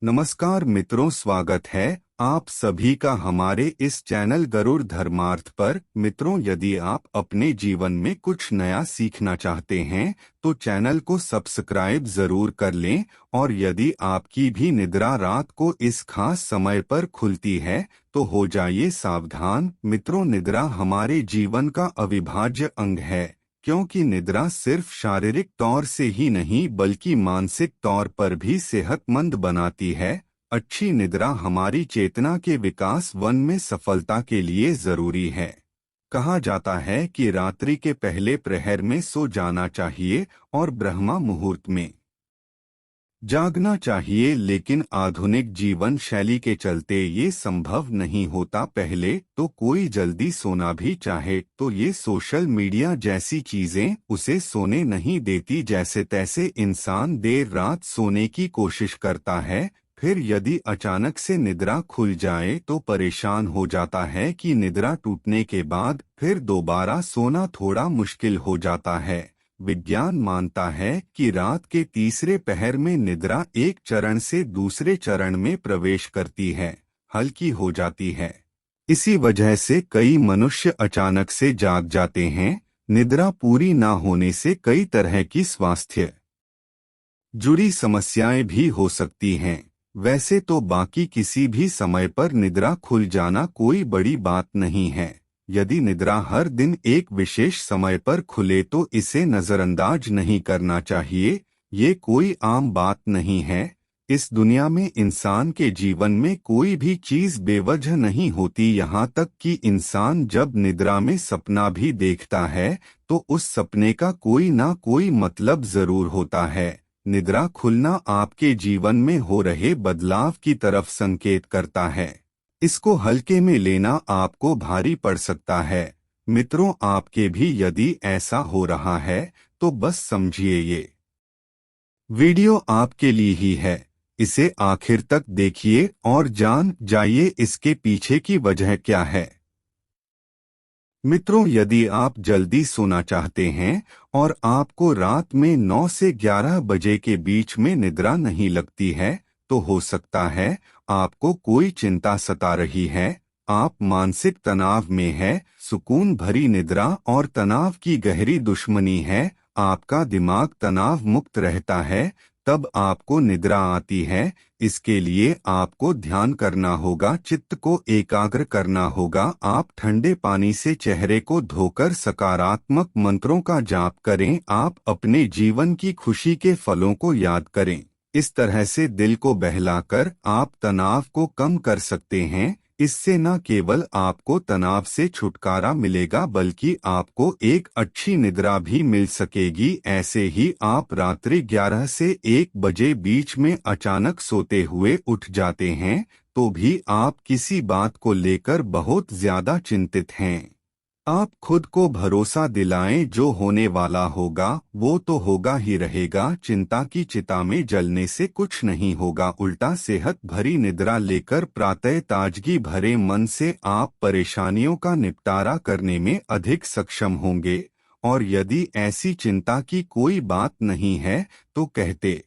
नमस्कार मित्रों, स्वागत है आप सभी का हमारे इस चैनल गरुड़ धर्मार्थ पर। मित्रों, यदि आप अपने जीवन में कुछ नया सीखना चाहते हैं तो चैनल को सब्सक्राइब जरूर कर लें। और यदि आपकी भी निद्रा रात को इस खास समय पर खुलती है तो हो जाइए सावधान। मित्रों, निद्रा हमारे जीवन का अविभाज्य अंग है, क्योंकि निद्रा सिर्फ शारीरिक तौर से ही नहीं बल्कि मानसिक तौर पर भी सेहतमंद बनाती है। अच्छी निद्रा हमारी चेतना के विकास वन में सफलता के लिए जरूरी है। कहा जाता है कि रात्रि के पहले प्रहर में सो जाना चाहिए और ब्रह्मा मुहूर्त में जागना चाहिए, लेकिन आधुनिक जीवन शैली के चलते ये संभव नहीं होता। पहले तो कोई जल्दी सोना भी चाहे तो ये सोशल मीडिया जैसी चीजें उसे सोने नहीं देती। जैसे तैसे इंसान देर रात सोने की कोशिश करता है, फिर यदि अचानक से निद्रा खुल जाए तो परेशान हो जाता है कि निद्रा टूटने के बाद फिर दोबारा सोना थोड़ा मुश्किल हो जाता है। विज्ञान मानता है कि रात के तीसरे पहर में निद्रा एक चरण से दूसरे चरण में प्रवेश करती है, हल्की हो जाती है। इसी वजह से कई मनुष्य अचानक से जाग जाते हैं। निद्रा पूरी ना होने से कई तरह की स्वास्थ्य जुड़ी समस्याएं भी हो सकती हैं। वैसे तो बाकी किसी भी समय पर निद्रा खुल जाना कोई बड़ी बात नहीं है। यदि निद्रा हर दिन एक विशेष समय पर खुले तो इसे नजरअंदाज नहीं करना चाहिए। ये कोई आम बात नहीं है। इस दुनिया में इंसान के जीवन में कोई भी चीज बेवजह नहीं होती। यहाँ तक कि इंसान जब निद्रा में सपना भी देखता है तो उस सपने का कोई ना कोई मतलब जरूर होता है। निद्रा खुलना आपके जीवन में हो रहे बदलाव की तरफ संकेत करता है। इसको हल्के में लेना आपको भारी पड़ सकता है। मित्रों, आपके भी यदि ऐसा हो रहा है तो बस समझिए ये वीडियो आपके लिए ही है। इसे आखिर तक देखिए और जान जाइए इसके पीछे की वजह क्या है। मित्रों, यदि आप जल्दी सोना चाहते हैं और आपको रात में 9 से 11 बजे के बीच में निद्रा नहीं लगती है तो हो सकता है आपको कोई चिंता सता रही है। आप मानसिक तनाव में है। सुकून भरी निद्रा और तनाव की गहरी दुश्मनी है। आपका दिमाग तनाव मुक्त रहता है तब आपको निद्रा आती है। इसके लिए आपको ध्यान करना होगा, चित्त को एकाग्र करना होगा। आप ठंडे पानी से चेहरे को धोकर सकारात्मक मंत्रों का जाप करें। आप अपने जीवन की खुशी के फलों को याद करें। इस तरह से दिल को बहलाकर आप तनाव को कम कर सकते हैं। इससे न केवल आपको तनाव से छुटकारा मिलेगा बल्कि आपको एक अच्छी निद्रा भी मिल सकेगी। ऐसे ही आप रात्रि 11 से 1 बजे बीच में अचानक सोते हुए उठ जाते हैं तो भी आप किसी बात को लेकर बहुत ज्यादा चिंतित हैं। आप खुद को भरोसा दिलाएं, जो होने वाला होगा वो तो होगा ही रहेगा। चिंता की चिता में जलने से कुछ नहीं होगा, उल्टा सेहत भरी निद्रा लेकर प्रातः ताजगी भरे मन से आप परेशानियों का निपटारा करने में अधिक सक्षम होंगे। और यदि ऐसी चिंता की कोई बात नहीं है तो कहते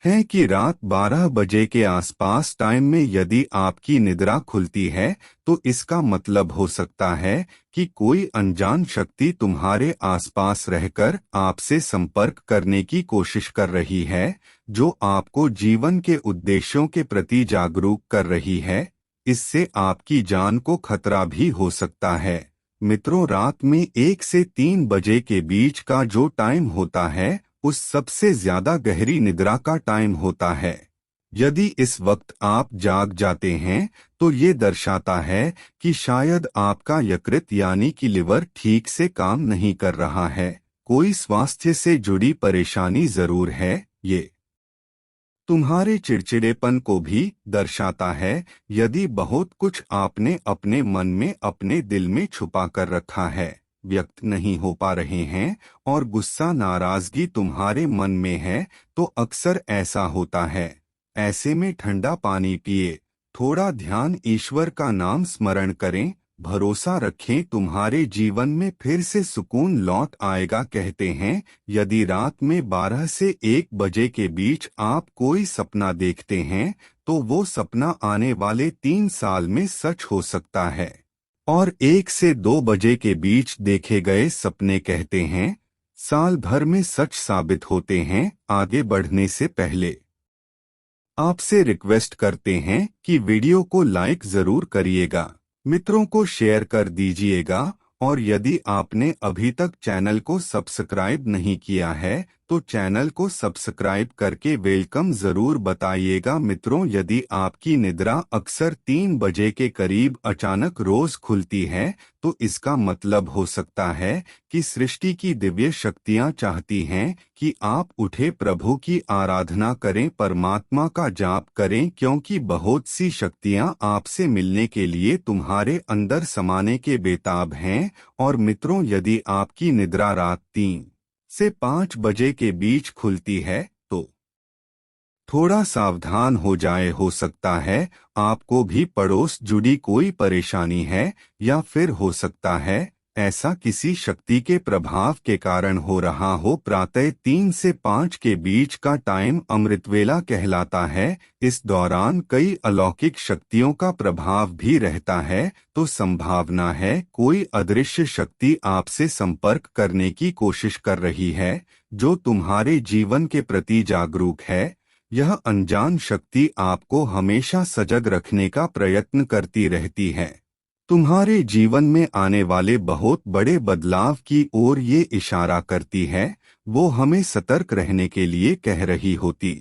है कि रात 12 बजे के आसपास टाइम में यदि आपकी निद्रा खुलती है तो इसका मतलब हो सकता है कि कोई अनजान शक्ति तुम्हारे आसपास रहकर आपसे संपर्क करने की कोशिश कर रही है, जो आपको जीवन के उद्देश्यों के प्रति जागरूक कर रही है। इससे आपकी जान को खतरा भी हो सकता है। मित्रों, रात में 1 से 3 बजे के बीच का जो टाइम होता है उस सबसे ज्यादा गहरी निद्रा का टाइम होता है। यदि इस वक्त आप जाग जाते हैं तो ये दर्शाता है कि शायद आपका यकृत यानी कि लिवर ठीक से काम नहीं कर रहा है। कोई स्वास्थ्य से जुड़ी परेशानी जरूर है। ये तुम्हारे चिड़चिड़ेपन को भी दर्शाता है। यदि बहुत कुछ आपने अपने मन में अपने दिल में छुपा कर रखा है, व्यक्त नहीं हो पा रहे हैं और गुस्सा नाराजगी तुम्हारे मन में है तो अक्सर ऐसा होता है। ऐसे में ठंडा पानी पिए, थोड़ा ध्यान, ईश्वर का नाम स्मरण करें, भरोसा रखें, तुम्हारे जीवन में फिर से सुकून लौट आएगा। कहते हैं यदि रात में 12 से 1 बजे के बीच आप कोई सपना देखते हैं तो वो सपना आने वाले 3 साल में सच हो सकता है, और 1 से 2 बजे के बीच देखे गए सपने कहते हैं साल भर में सच साबित होते हैं। आगे बढ़ने से पहले आपसे रिक्वेस्ट करते हैं कि वीडियो को लाइक जरूर करिएगा, मित्रों को शेयर कर दीजिएगा, और यदि आपने अभी तक चैनल को सब्सक्राइब नहीं किया है तो चैनल को सब्सक्राइब करके वेलकम जरूर बताइएगा। मित्रों, यदि आपकी निद्रा अक्सर 3 बजे के करीब अचानक रोज खुलती है तो इसका मतलब हो सकता है कि सृष्टि की दिव्य शक्तियां चाहती हैं कि आप उठे, प्रभु की आराधना करें, परमात्मा का जाप करें, क्योंकि बहुत सी शक्तियां आपसे मिलने के लिए तुम्हारे अंदर समाने के बेताब हैं। और मित्रों, यदि आपकी निद्रा रात 3 से 5 बजे के बीच खुलती है तो थोड़ा सावधान हो जाए। हो सकता है आपको भी पड़ोस जुड़ी कोई परेशानी है, या फिर हो सकता है ऐसा किसी शक्ति के प्रभाव के कारण हो रहा हो। प्रातः 3 से 5 के बीच का टाइम अमृतवेला कहलाता है। इस दौरान कई अलौकिक शक्तियों का प्रभाव भी रहता है, तो संभावना है कोई अदृश्य शक्ति आपसे संपर्क करने की कोशिश कर रही है, जो तुम्हारे जीवन के प्रति जागरूक है। यह अनजान शक्ति आपको हमेशा सजग रखने का प्रयत्न करती रहती है, तुम्हारे जीवन में आने वाले बहुत बड़े बदलाव की ओर ये इशारा करती है। वो हमें सतर्क रहने के लिए कह रही होती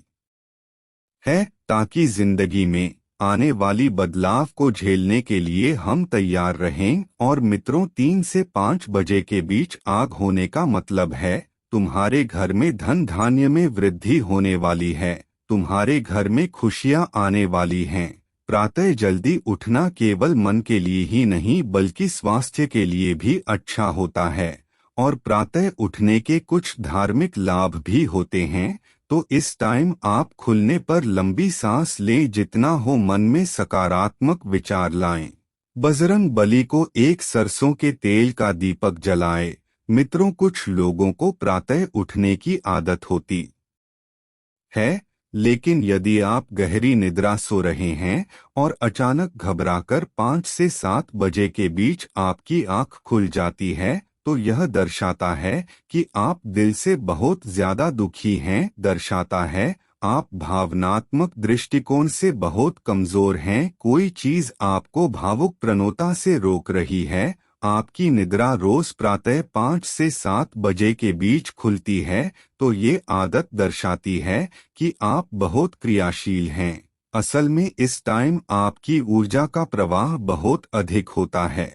है, ताकि जिंदगी में आने वाली बदलाव को झेलने के लिए हम तैयार रहें। और मित्रों, 3 से 5 बजे के बीच आग होने का मतलब है तुम्हारे घर में धन धान्य में वृद्धि होने वाली है, तुम्हारे घर में खुशियां आने वाली हैं। प्रातः जल्दी उठना केवल मन के लिए ही नहीं बल्कि स्वास्थ्य के लिए भी अच्छा होता है, और प्रातः उठने के कुछ धार्मिक लाभ भी होते हैं। तो इस टाइम आप खुलने पर लंबी सांस लें, जितना हो मन में सकारात्मक विचार लाएं। बजरंग बली को एक सरसों के तेल का दीपक जलाएं। मित्रों, कुछ लोगों को प्रातः उठने की आदत होती है, लेकिन यदि आप गहरी निद्रा सो रहे हैं और अचानक घबराकर 5 से 7 बजे के बीच आपकी आंख खुल जाती है तो यह दर्शाता है कि आप दिल से बहुत ज्यादा दुखी हैं। दर्शाता है आप भावनात्मक दृष्टिकोण से बहुत कमजोर हैं, कोई चीज आपको भावुक प्रवणता से रोक रही है। आपकी निद्रा रोज प्रातः 5 से 7 बजे के बीच खुलती है तो ये आदत दर्शाती है कि आप बहुत क्रियाशील हैं। असल में इस टाइम आपकी ऊर्जा का प्रवाह बहुत अधिक होता है।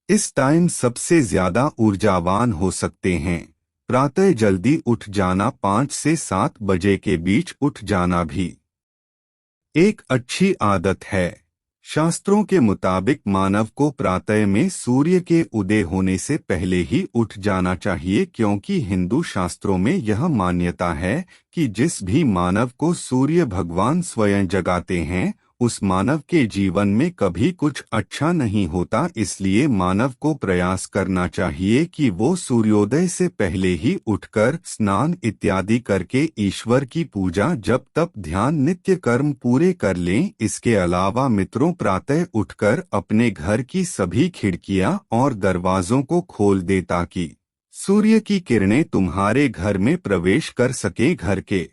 इस टाइम सबसे ज्यादा ऊर्जावान हो सकते हैं। प्रातः जल्दी उठ जाना, 5 से 7 बजे के बीच उठ जाना भी एक अच्छी आदत है। शास्त्रों के मुताबिक मानव को प्रातः में सूर्य के उदय होने से पहले ही उठ जाना चाहिए, क्योंकि हिंदू शास्त्रों में यह मान्यता है कि जिस भी मानव को सूर्य भगवान स्वयं जगाते हैं उस मानव के जीवन में कभी कुछ अच्छा नहीं होता। इसलिए मानव को प्रयास करना चाहिए कि वो सूर्योदय से पहले ही उठकर स्नान इत्यादि करके ईश्वर की पूजा, जप तप, ध्यान, नित्य कर्म पूरे कर लें। इसके अलावा मित्रों, प्रातः उठकर अपने घर की सभी खिड़कियां और दरवाजों को खोल दे ताकि सूर्य की किरणें तुम्हारे घर में प्रवेश कर सके। घर के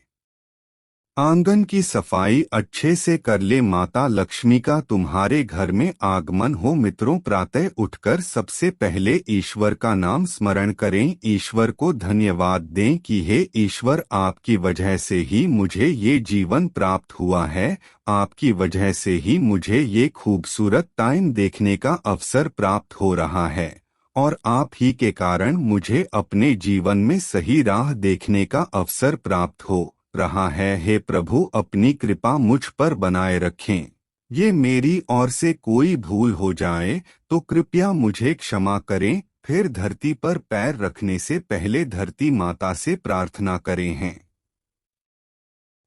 आंगन की सफाई अच्छे से कर ले, माता लक्ष्मी का तुम्हारे घर में आगमन हो। मित्रों, प्रातः उठकर सबसे पहले ईश्वर का नाम स्मरण करें, ईश्वर को धन्यवाद दें कि हे ईश्वर, आपकी वजह से ही मुझे ये जीवन प्राप्त हुआ है, आपकी वजह से ही मुझे ये खूबसूरत टाइम देखने का अवसर प्राप्त हो रहा है, और आप ही के कारण मुझे अपने जीवन में सही राह देखने का अवसर प्राप्त हो रहा है। हे प्रभु, अपनी कृपा मुझ पर बनाए रखें। ये मेरी ओर से कोई भूल हो जाए तो कृपया मुझे क्षमा करें। फिर धरती पर पैर रखने से पहले धरती माता से प्रार्थना करें हैं।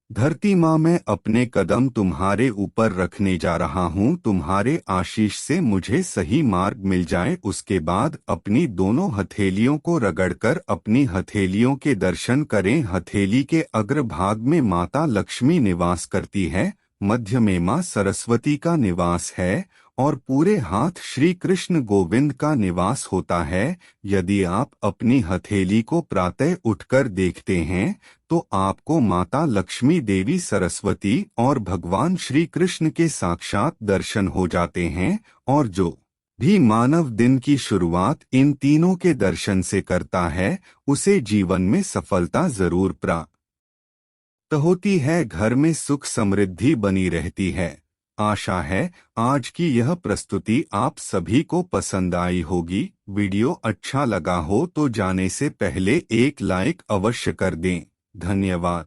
धरती माँ, मैं अपने कदम तुम्हारे ऊपर रखने जा रहा हूँ, तुम्हारे आशीष से मुझे सही मार्ग मिल जाए। उसके बाद अपनी दोनों हथेलियों को रगड़कर अपनी हथेलियों के दर्शन करें। हथेली के अग्रभाग में माता लक्ष्मी निवास करती है, मध्य में माँ सरस्वती का निवास है और पूरे हाथ श्री कृष्ण गोविंद का निवास होता है। यदि आप अपनी हथेली को प्रातः उठकर देखते हैं तो आपको माता लक्ष्मी, देवी सरस्वती और भगवान श्री कृष्ण के साक्षात दर्शन हो जाते हैं। और जो भी मानव दिन की शुरुआत इन तीनों के दर्शन से करता है उसे जीवन में सफलता जरूर प्राप्त होती है, घर में सुख समृद्धि बनी रहती है। आशा है आज की यह प्रस्तुति आप सभी को पसंद आई होगी। वीडियो अच्छा लगा हो तो जाने से पहले एक लाइक अवश्य कर दें। धन्यवाद।